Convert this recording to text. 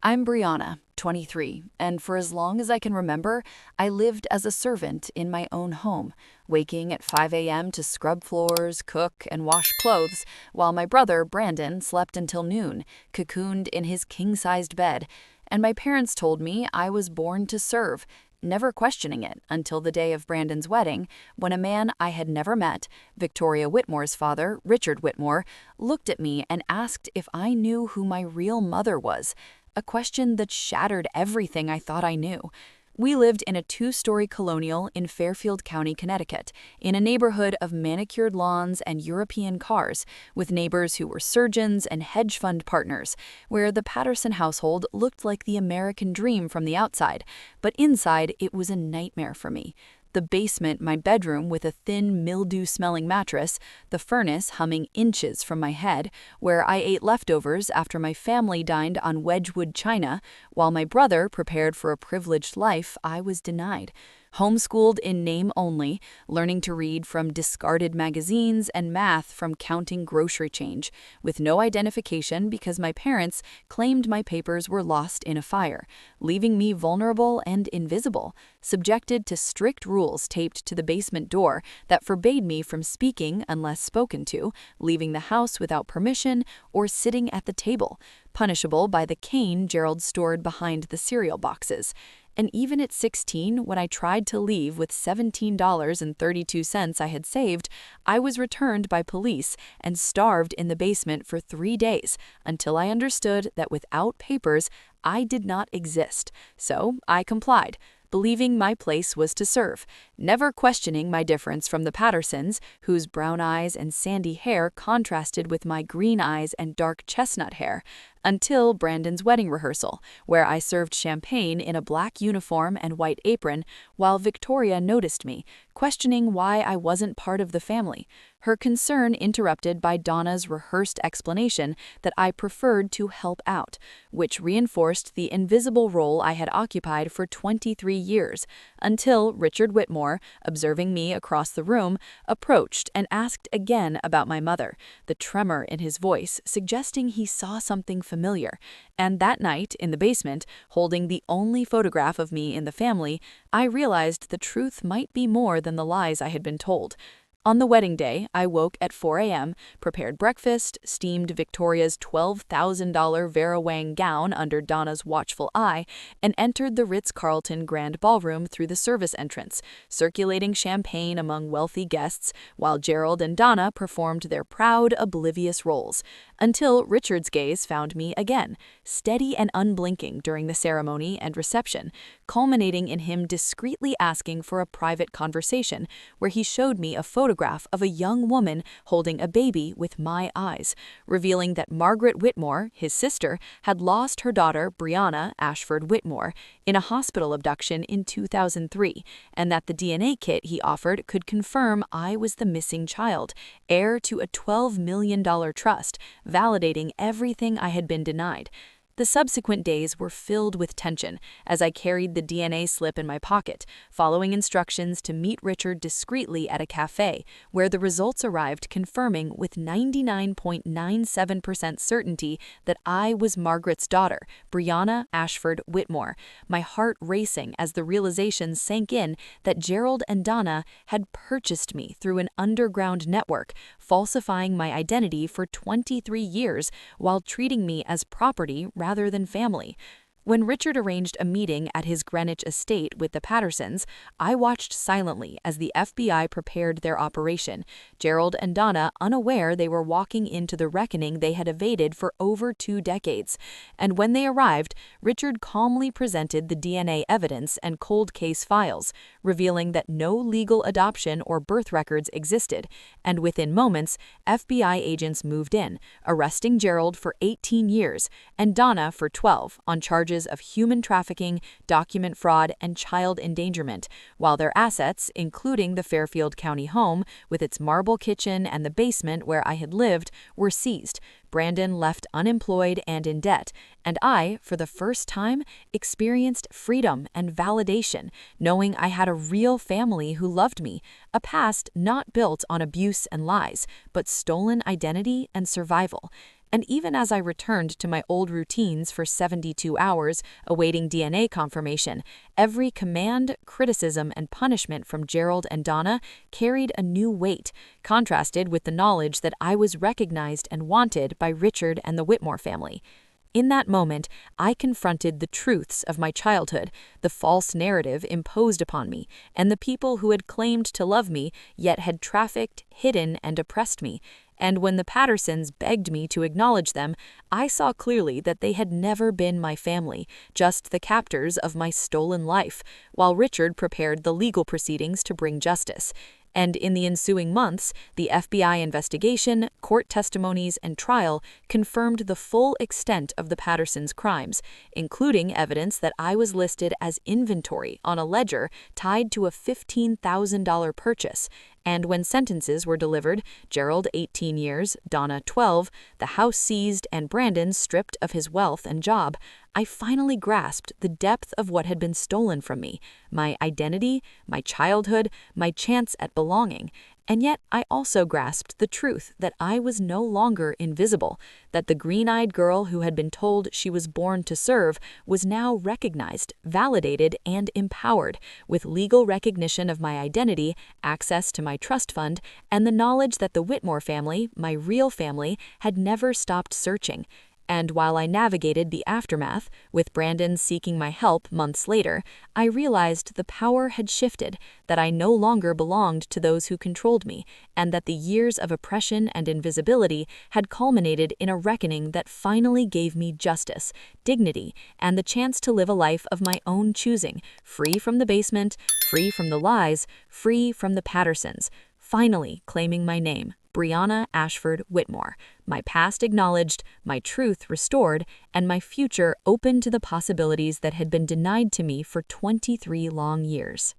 I'm Brianna, 23, and for as long as I can remember, I lived as a servant in my own home, waking at 5 a.m. to scrub floors, cook, and wash clothes, while my brother, Brandon, slept until noon, cocooned in his king-sized bed, and my parents told me I was born to serve, never questioning it until the day of Brandon's wedding, when a man I had never met, Victoria Whitmore's father, Richard Whitmore, looked at me and asked if I knew who my real mother was, a question that shattered everything I thought I knew. We lived in a two-story colonial in Fairfield County, Connecticut, in a neighborhood of manicured lawns and European cars, with neighbors who were surgeons and hedge fund partners, where the Patterson household looked like the American dream from the outside, but inside it was a nightmare for me. The basement, my bedroom with a thin, mildew-smelling mattress, the furnace humming inches from my head, where I ate leftovers after my family dined on Wedgwood china, while my brother prepared for a privileged life I was denied. Homeschooled in name only, learning to read from discarded magazines and math from counting grocery change, with no identification because my parents claimed my papers were lost in a fire, leaving me vulnerable and invisible, subjected to strict rules taped to the basement door that forbade me from speaking unless spoken to, leaving the house without permission, or sitting at the table, punishable by the cane Gerald stored behind the cereal boxes. And even at 16, when I tried to leave with $17.32 I had saved, I was returned by police and starved in the basement for 3 days until I understood that without papers, I did not exist. So I complied, believing my place was to serve, never questioning my difference from the Pattersons, whose brown eyes and sandy hair contrasted with my green eyes and dark chestnut hair, until Brandon's wedding rehearsal, where I served champagne in a black uniform and white apron, while Victoria noticed me, questioning why I wasn't part of the family, her concern interrupted by Donna's rehearsed explanation that I preferred to help out, which reinforced the invisible role I had occupied for 23 years, until Richard Whitmore, observing me across the room, approached and asked again about my mother, the tremor in his voice suggesting he saw something familiar, and that night, in the basement, holding the only photograph of me in the family, I realized the truth might be more than the lies I had been told. On the wedding day, I woke at 4 a.m., prepared breakfast, steamed Victoria's $12,000 Vera Wang gown under Donna's watchful eye, and entered the Ritz-Carlton Grand Ballroom through the service entrance, circulating champagne among wealthy guests, while Gerald and Donna performed their proud, oblivious roles, until Richard's gaze found me again, steady and unblinking during the ceremony and reception, culminating in him discreetly asking for a private conversation, where he showed me a photograph of a young woman holding a baby with my eyes, revealing that Margaret Whitmore, his sister, had lost her daughter, Brianna Ashford Whitmore, in a hospital abduction in 2003, and that the DNA kit he offered could confirm I was the missing child, heir to a $12 million trust, validating everything I had been denied. The subsequent days were filled with tension as I carried the DNA slip in my pocket, following instructions to meet Richard discreetly at a cafe, where the results arrived confirming with 99.97% certainty that I was Margaret's daughter, Brianna Ashford Whitmore, my heart racing as the realization sank in that Gerald and Donna had purchased me through an underground network, falsifying my identity for 23 years while treating me as property rather than family. When Richard arranged a meeting at his Greenwich estate with the Pattersons, I watched silently as the FBI prepared their operation, Gerald and Donna unaware they were walking into the reckoning they had evaded for over 2 decades. And when they arrived, Richard calmly presented the DNA evidence and cold case files, revealing that no legal adoption or birth records existed, and within moments, FBI agents moved in, arresting Gerald for 18 years and Donna for 12 on charges of human trafficking, document fraud, and child endangerment, while their assets, including the Fairfield County home with its marble kitchen and the basement where I had lived, were seized. Brandon left unemployed and in debt, and I, for the first time, experienced freedom and validation, knowing I had a real family who loved me, a past not built on abuse and lies, but stolen identity and survival. And even as I returned to my old routines for 72 hours, awaiting DNA confirmation, every command, criticism, and punishment from Gerald and Donna carried a new weight, contrasted with the knowledge that I was recognized and wanted by Richard and the Whitmore family. In that moment, I confronted the truths of my childhood, the false narrative imposed upon me, and the people who had claimed to love me, yet had trafficked, hidden, and oppressed me. And when the Pattersons begged me to acknowledge them, I saw clearly that they had never been my family, just the captors of my stolen life, while Richard prepared the legal proceedings to bring justice. And in the ensuing months, the FBI investigation, court testimonies, and trial confirmed the full extent of the Pattersons' crimes, including evidence that I was listed as inventory on a ledger tied to a $15,000 purchase. And when sentences were delivered, Gerald 18 years, Donna 12, the house seized, and Brandon stripped of his wealth and job, I finally grasped the depth of what had been stolen from me, my identity, my childhood, my chance at belonging. And yet I also grasped the truth that I was no longer invisible, that the green-eyed girl who had been told she was born to serve was now recognized, validated, and empowered, with legal recognition of my identity, access to my trust fund, and the knowledge that the Whitmore family, my real family, had never stopped searching. And while I navigated the aftermath, with Brandon seeking my help months later, I realized the power had shifted, that I no longer belonged to those who controlled me, and that the years of oppression and invisibility had culminated in a reckoning that finally gave me justice, dignity, and the chance to live a life of my own choosing, free from the basement, free from the lies, free from the Pattersons, finally claiming my name, Brianna Ashford Whitmore, my past acknowledged, my truth restored, and my future open to the possibilities that had been denied to me for 23 long years.